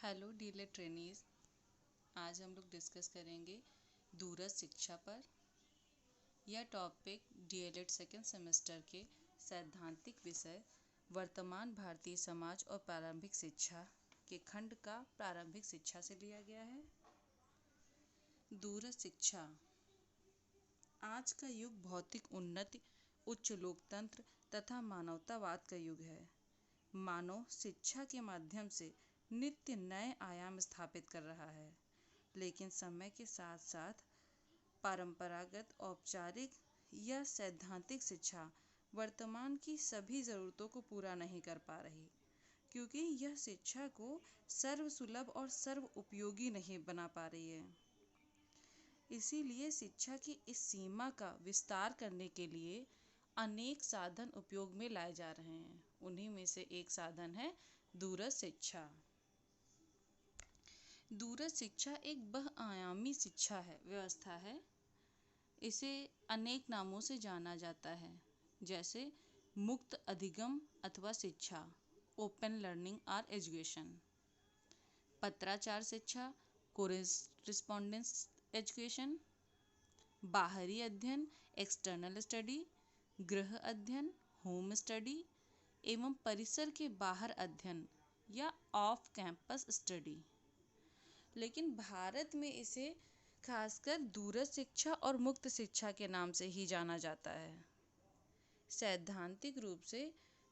Hello DElEd trainees. आज हम लोग डिस्कस करेंगे दूरस्थ शिक्षा पर। यह टॉपिक डीएलएड सेकेंड सेमेस्टर के सैद्धांतिक विषय वर्तमान भारतीय समाज और प्रारंभिक शिक्षा के खंड का प्रारंभिक शिक्षा से लिया गया है। दूरस्थ शिक्षा। आज का युग भौतिक उन्नति, उच्च लोकतंत्र तथा मानवतावाद का युग है। मानव शिक्षा के माध्यम से नित्य नए आयाम स्थापित कर रहा है, लेकिन समय के साथ साथ परंपरागत, औपचारिक या सैद्धांतिक शिक्षा वर्तमान की सभी ज़रूरतों को पूरा नहीं कर पा रही, क्योंकि यह शिक्षा को सर्वसुलभ और सर्व उपयोगी नहीं बना पा रही है। इसीलिए शिक्षा की इस सीमा का विस्तार करने के लिए अनेक साधन उपयोग में लाए जा रहे हैं। उन्हीं में से एक साधन है दूरस्थ शिक्षा। दूरस्थ शिक्षा एक बहुआयामी शिक्षा व्यवस्था है। इसे अनेक नामों से जाना जाता है, जैसे मुक्त अधिगम अथवा शिक्षा, ओपन लर्निंग और एजुकेशन, पत्राचार शिक्षा, कोरेस्पॉन्डेंस एजुकेशन, बाहरी अध्ययन, एक्सटर्नल स्टडी, गृह अध्ययन, होम स्टडी एवं परिसर के बाहर अध्ययन या ऑफ कैंपस स्टडी। लेकिन भारत में इसे खासकर दूरस्थ शिक्षा और मुक्त शिक्षा के नाम से ही जाना जाता है। सैद्धांतिक रूप से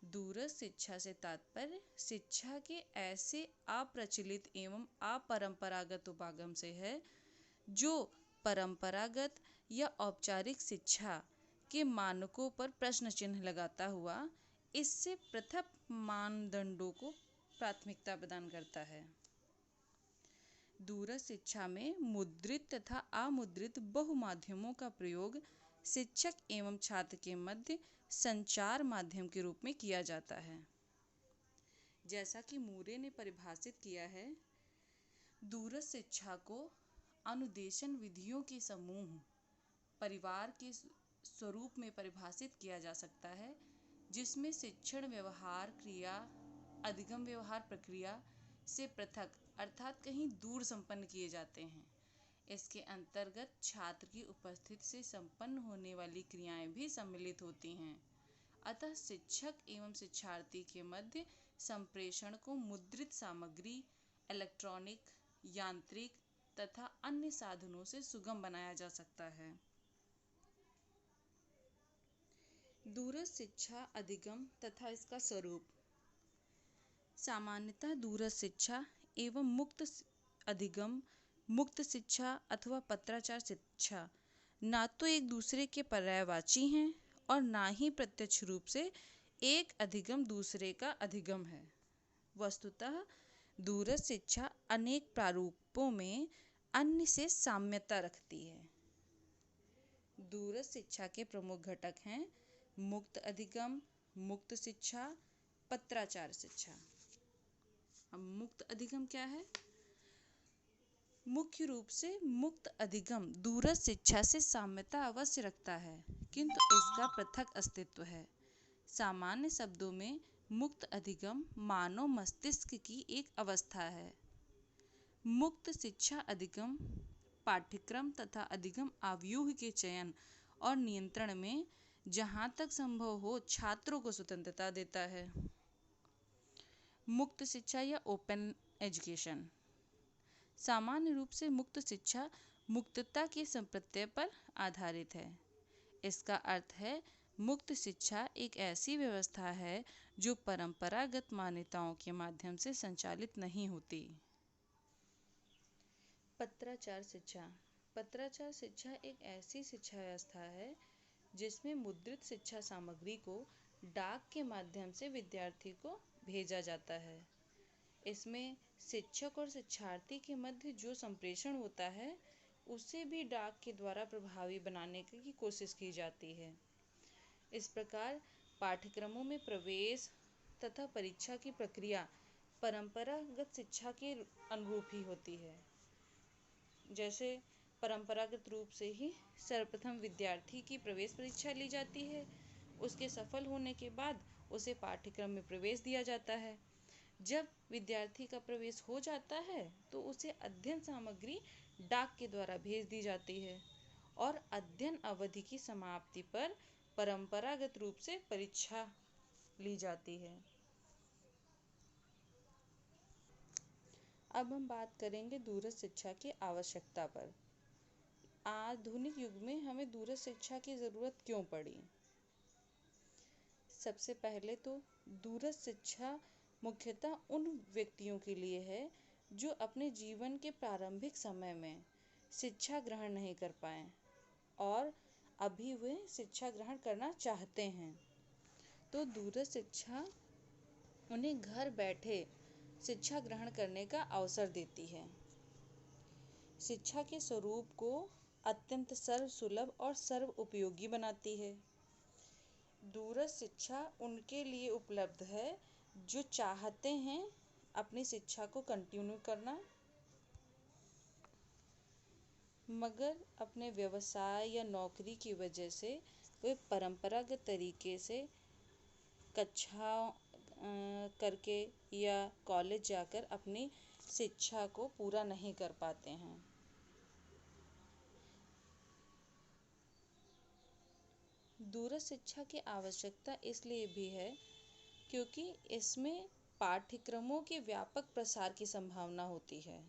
दूरस्थ शिक्षा से तात्पर्य शिक्षा के ऐसे अप्रचलित एवं अपरंपरागत उपागम से है, जो परंपरागत या औपचारिक शिक्षा के मानकों पर प्रश्न चिन्ह लगाता हुआ इससे पृथक मानदंडों को प्राथमिकता प्रदान करता है। दूरस्थ शिक्षा में मुद्रित तथा अमुद्रित बहुमाध्यमों का प्रयोग शिक्षक एवं छात्र के मध्य संचार माध्यम के रूप में किया जाता है। जैसा कि मूरे ने परिभाषित किया है, दूरस्थ शिक्षा को अनुदेशन विधियों के समूह परिवार के स्वरूप में परिभाषित किया जा सकता है, जिसमें शिक्षण व्यवहार क्रिया अधिगम व्यवहार प्रक्रिया से पृथक अर्थात कहीं दूर संपन्न किए जाते हैं। इसके अंतर्गत छात्र की उपस्थिति से संपन्न होने वाली क्रियाएं भी सम्मिलित होती हैं। अतः शिक्षक एवं शिक्षार्थी के मध्य संप्रेषण को मुद्रित सामग्री, इलेक्ट्रॉनिक, यांत्रिक तथा अन्य साधनों से सुगम बनाया जा सकता है। दूरस्थ शिक्षा अधिगम तथा इसका स्वरूप। सामान्यतः दूरस्थ शिक्षा एवं मुक्त अधिगम, मुक्त शिक्षा अथवा पत्राचार शिक्षा ना तो एक दूसरे के पर्यायवाची हैं और ना ही प्रत्यक्ष रूप से एक अधिगम दूसरे का अधिगम है। वस्तुतः दूरस्थ शिक्षा अनेक प्रारूपों में अन्य से साम्यता रखती है। दूरस्थ शिक्षा के प्रमुख घटक हैं मुक्त अधिगम, मुक्त शिक्षा, पत्राचार शिक्षा। अब मुक्त अधिगम क्या है? मुख्य रूप से मुक्त अधिगम दूरस्थ शिक्षा से साम्यता अवश्य रखता है, किंतु इसका पृथक अस्तित्व है। सामान्य शब्दों में मुक्त अधिगम मानव मस्तिष्क की एक अवस्था है। मुक्त शिक्षा अधिगम पाठ्यक्रम तथा अधिगम आव्यूह के चयन और नियंत्रण में जहाँ तक संभव हो छात्रों को स्वतंत्रता देता है। मुक्त शिक्षा या ओपन एजुकेशन। सामान्य रूप से मुक्त शिक्षा मुक्तता के संप्रत्यय पर आधारित है। इसका अर्थ है मुक्त शिक्षा एक ऐसी व्यवस्था है जो परंपरागत मान्यताओं के माध्यम से संचालित नहीं होती। पत्राचार शिक्षा। पत्राचार शिक्षा एक ऐसी शिक्षा व्यवस्था है जिसमें मुद्रित शिक्षा सामग्री को डाक के माध्यम से विद्यार्थी को भेजा जाता है। इसमें शिक्षक और शिक्षार्थी के मध्य जो संप्रेषण होता है उसे भी डाक के द्वारा प्रभावी बनाने की कोशिश की जाती है। इस प्रकार पाठ्यक्रमों में प्रवेश तथा परीक्षा की प्रक्रिया परंपरागत शिक्षा के अनुरूप ही होती है। जैसे परंपरागत रूप से ही सर्वप्रथम विद्यार्थी की प्रवेश परीक्षा ली जाती है, उसके सफल होने के बाद उसे पाठ्यक्रम में प्रवेश दिया जाता है। जब विद्यार्थी का प्रवेश हो जाता है तो उसे अध्ययन सामग्री डाक के द्वारा भेज दी जाती है और अध्ययन अवधि की समाप्ति पर परंपरागत रूप से परीक्षा ली जाती है। अब हम बात करेंगे दूरस्थ शिक्षा की आवश्यकता पर। आधुनिक युग में हमें दूरस्थ शिक्षा की ज़रूरत क्यों पड़ी? सबसे पहले तो दूरस्थ शिक्षा मुख्यतः उन व्यक्तियों के लिए है जो अपने जीवन के प्रारंभिक समय में शिक्षा ग्रहण नहीं कर पाए और अभी वे शिक्षा ग्रहण करना चाहते हैं। तो दूरस्थ शिक्षा उन्हें घर बैठे शिक्षा ग्रहण करने का अवसर देती है। शिक्षा के स्वरूप को अत्यंत सर्व सुलभ और सर्व उपयोगी बनाती है। दूरस्थ शिक्षा उनके लिए उपलब्ध है जो चाहते हैं अपनी शिक्षा को कंटिन्यू करना, मगर अपने व्यवसाय या नौकरी की वजह से वे परंपरागत तरीके से कक्षा करके या कॉलेज जाकर अपनी शिक्षा को पूरा नहीं कर पाते हैं। दूरस्थ शिक्षा की आवश्यकता इसलिए भी है क्योंकि इसमें पाठ्यक्रमों के व्यापक प्रसार की संभावना होती है।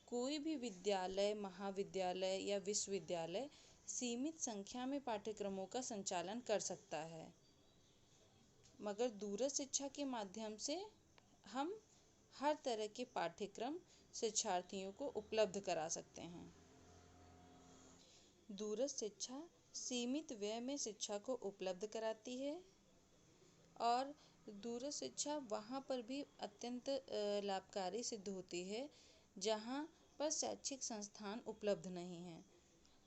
कोई भी विद्यालय, महाविद्यालय या विश्वविद्यालय सीमित संख्या में पाठ्यक्रमों का संचालन कर सकता है, मगर दूरस्थ शिक्षा के माध्यम से हम हर तरह के पाठ्यक्रम शिक्षार्थियों को उपलब्ध करा सकते हैं। दूरस्थ शिक्षा सीमित व्यय में शिक्षा को उपलब्ध कराती है और दूरस्थ शिक्षा वहाँ पर भी अत्यंत लाभकारी सिद्ध होती है जहाँ पर शैक्षिक संस्थान उपलब्ध नहीं हैं।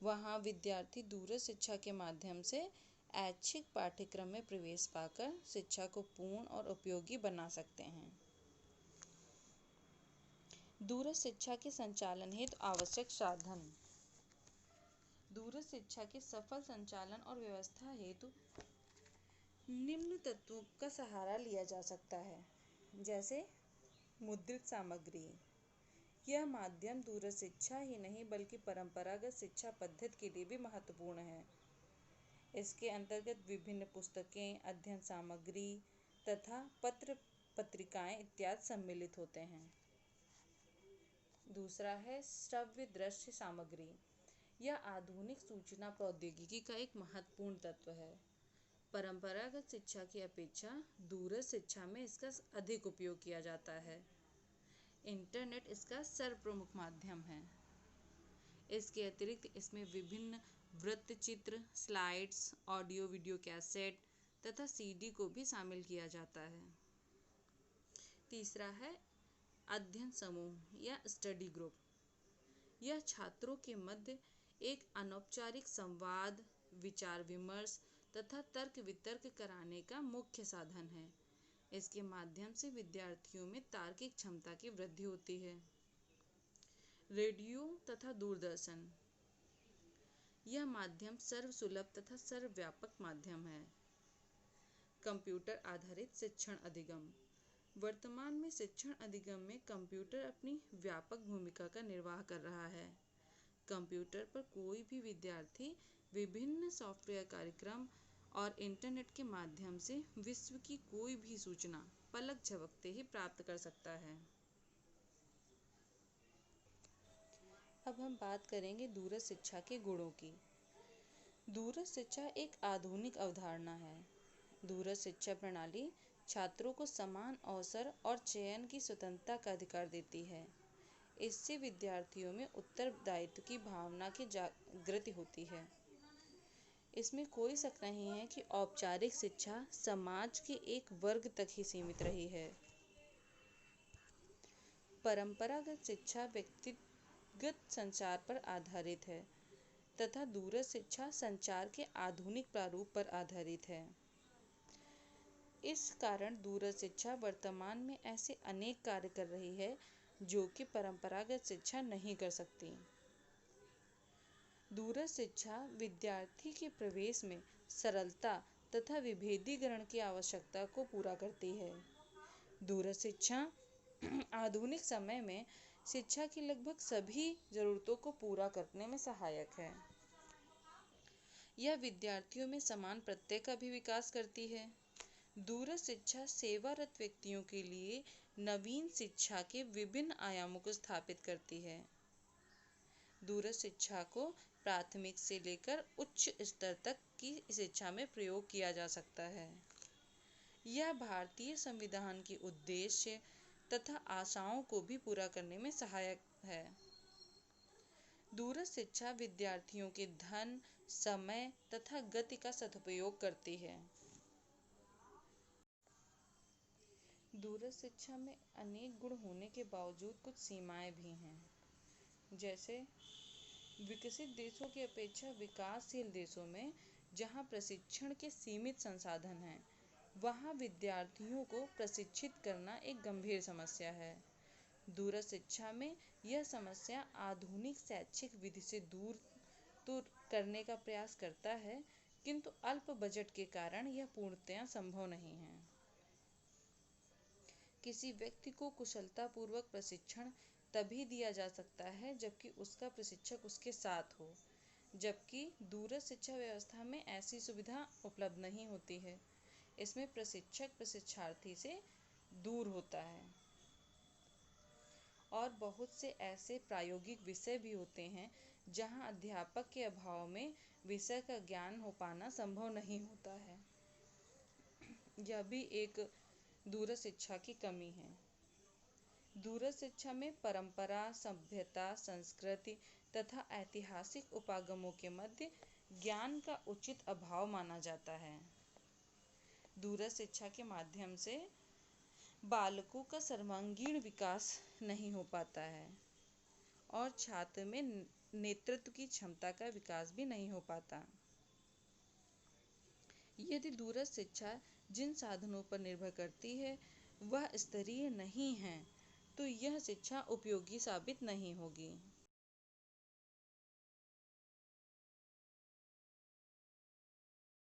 वहाँ विद्यार्थी दूरस्थ शिक्षा के माध्यम से ऐच्छिक पाठ्यक्रम में प्रवेश पाकर शिक्षा को पूर्ण और उपयोगी बना सकते हैं। दूरस्थ शिक्षा के संचालन हेतु आवश्यक साधन। दूरस्थ शिक्षा के सफल संचालन और व्यवस्था हेतु निम्न तत्वों का सहारा लिया जा सकता है, जैसे मुद्रित सामग्री। यह माध्यम दूरस्थ शिक्षा ही नहीं बल्कि परंपरागत शिक्षा पद्धति के लिए भी महत्वपूर्ण है। इसके अंतर्गत विभिन्न पुस्तकें, अध्ययन सामग्री तथा पत्र पत्रिकाएं इत्यादि सम्मिलित होते हैं। दूसरा है श्रव्य दृश्य सामग्री। यह आधुनिक सूचना प्रौद्योगिकी का एक महत्वपूर्ण तत्व है। परंपरागत शिक्षा की अपेक्षा दूरस्थ शिक्षा में इसका अधिक उपयोग किया जाता है। इंटरनेट इसका सर्वप्रमुख माध्यम है। इसके अतिरिक्त इसमें विभिन्न वृत्तचित्र, स्लाइड्स, ऑडियो वीडियो कैसेट तथा सीडी को भी शामिल किया जाता है। तीसरा है अध्ययन समूह या स्टडी ग्रुप। यह छात्रों के मध्य एक अनौपचारिक संवाद, विचार विमर्श तथा तर्क वितर्क कराने का मुख्य साधन है। इसके माध्यम से विद्यार्थियों में तार्किक क्षमता की वृद्धि होती है। रेडियो तथा दूरदर्शन। यह माध्यम सर्वसुलभ तथा सर्वव्यापक माध्यम है। कंप्यूटर आधारित शिक्षण अधिगम। वर्तमान में शिक्षण अधिगम में कंप्यूटर अपनी व्यापक भूमिका का निर्वाह कर रहा है। कंप्यूटर पर कोई भी विद्यार्थी विभिन्न सॉफ्टवेयर कार्यक्रम और इंटरनेट के माध्यम से विश्व की कोई भी सूचना पलक झपकते ही प्राप्त कर सकता है। अब हम बात करेंगे दूरस्थ शिक्षा के गुणों की। दूरस्थ शिक्षा एक आधुनिक अवधारणा है। दूरस्थ शिक्षा प्रणाली छात्रों को समान अवसर और चयन की स्वतंत्रता का अधिकार देती है। इससे विद्यार्थियों में उत्तरदायित्व की भावना की जागृति होती है। इसमें कोई शक नहीं है कि औपचारिक शिक्षा समाज के एक वर्ग तक ही सीमित रही है। परंपरागत शिक्षा व्यक्तिगत संचार पर आधारित है तथा दूरस्थ शिक्षा संचार के आधुनिक प्रारूप पर आधारित है। इस कारण दूरस्थ शिक्षा वर्तमान में ऐसे अनेक कार्य कर रही है जो कि परंपरागत शिक्षा नहीं कर सकती। दूरस्थ शिक्षा विद्यार्थी के प्रवेश में सरलता तथा विभेदीकरण की आवश्यकता को पूरा करती है। दूरस्थ शिक्षा आधुनिक समय में शिक्षा की लगभग सभी जरूरतों को पूरा करने में सहायक है। यह विद्यार्थियों में समान प्रत्यय का भी विकास करती है। दूरस्थ शिक्षा सेवारत व्यक्तियों के लिए नवीन शिक्षा के विभिन्न आयामों को स्थापित करती है। दूरस्थ शिक्षा को प्राथमिक से लेकर उच्च स्तर तक की शिक्षा में प्रयोग किया जा सकता है। यह भारतीय संविधान के उद्देश्य तथा आशाओं को भी पूरा करने में सहायक है। दूरस्थ शिक्षा विद्यार्थियों के धन, समय तथा गति का सदुपयोग करती है। दूरस्थ शिक्षा में अनेक गुण होने के बावजूद कुछ सीमाएं भी हैं। जैसे विकसित देशों की अपेक्षा विकासशील देशों में जहां प्रशिक्षण के सीमित संसाधन हैं, वहां विद्यार्थियों को प्रशिक्षित करना एक गंभीर समस्या है। दूरस्थ शिक्षा में यह समस्या आधुनिक शैक्षिक विधि से दूर तो करने का प्रयास करता है, किंतु अल्प बजट के कारण यह पूर्णतया संभव नहीं है। किसी व्यक्ति को कुशलतापूर्वक प्रशिक्षण तभी दिया जा सकता है जबकि उसका प्रशिक्षक उसके साथ हो, जबकि दूरस्थ शिक्षा व्यवस्था में ऐसी सुविधा उपलब्ध नहीं होती है। इसमें प्रशिक्षक प्रशिक्षार्थी से दूर होता है और बहुत से ऐसे प्रायोगिक विषय भी होते हैं जहां अध्यापक के अभाव में विषय का ज्ञान हो पाना संभव नहीं होता है। यह भी एक दूरस्थ शिक्षा की कमी है। दूरस्थ शिक्षा में परंपरा, सभ्यता, संस्कृति तथा ऐतिहासिक उपागमों के मध्य ज्ञान का उचित अभाव माना जाता है। दूरस्थ शिक्षा के माध्यम से बालकों का सर्वांगीण विकास नहीं हो पाता है और छात्र में नेतृत्व की क्षमता का विकास भी नहीं हो पाता। यदि दूरस्थ शिक्षा जिन साधनों पर निर्भर करती है वह स्तरीय नहीं है, तो यह शिक्षा उपयोगी साबित नहीं होगी।